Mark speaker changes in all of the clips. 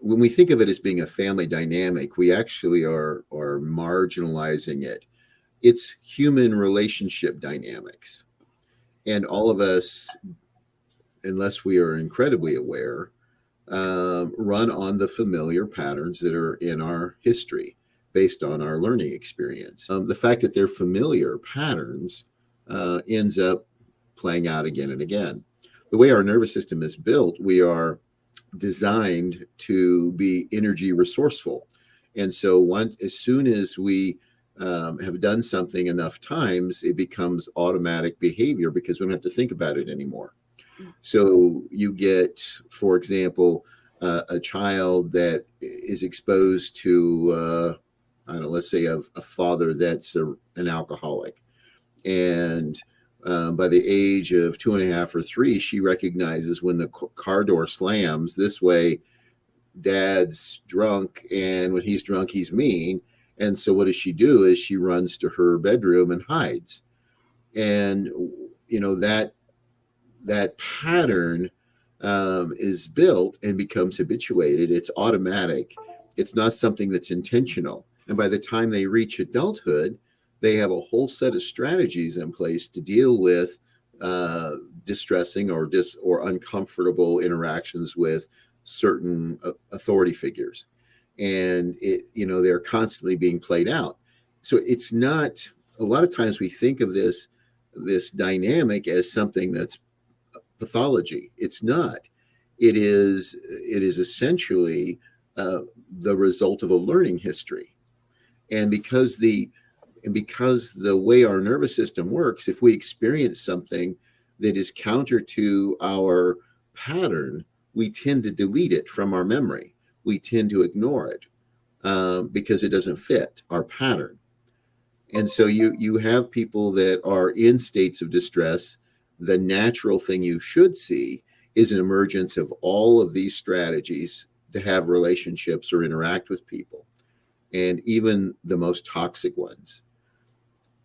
Speaker 1: when we think of it as being a family dynamic, we actually are marginalizing it. It's human relationship dynamics. And all of us, unless we are incredibly aware, run on the familiar patterns that are in our history based on our learning experience. The fact that they're familiar patterns ends up playing out again and again. The way our nervous system is built, we are designed to be energy resourceful. And so as soon as we have done something enough times, it becomes automatic behavior because we don't have to think about it anymore. So you get, for example, a child that is exposed to, I don't know, let's say a father that's an alcoholic. And by the age of 2.5 or 3, she recognizes when the car door slams this way, dad's drunk. And when he's drunk, he's mean. And so what does she do is she runs to her bedroom and hides. And, that pattern is built and becomes habituated. It's automatic. It's not something that's intentional. And by the time they reach adulthood, they have a whole set of strategies in place to deal with distressing or uncomfortable interactions with certain authority figures. And they're constantly being played out. So it's not, a lot of times we think of this dynamic as something that's pathology. It's not. It is essentially the result of a learning history. And because the way our nervous system works, if we experience something that is counter to our pattern, we tend to delete it from our memory. We tend to ignore it because it doesn't fit our pattern. And so you have people that are in states of distress. The natural thing you should see is an emergence of all of these strategies to have relationships or interact with people, and even the most toxic ones.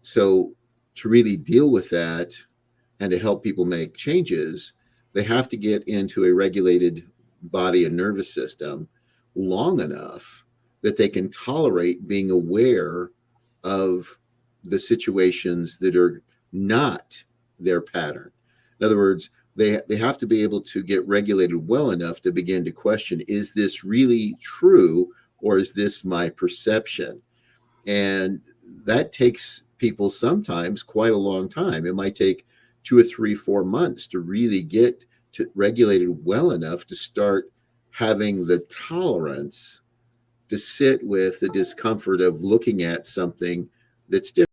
Speaker 1: So to really deal with that and to help people make changes, they have to get into a regulated body and nervous system long enough that they can tolerate being aware of the situations that are not their pattern. In other words, they have to be able to get regulated well enough to begin to question, is this really true or is this my perception? And that takes people sometimes quite a long time. It might take 2 or 3, 4 months to really get to regulated well enough to start having the tolerance to sit with the discomfort of looking at something that's different.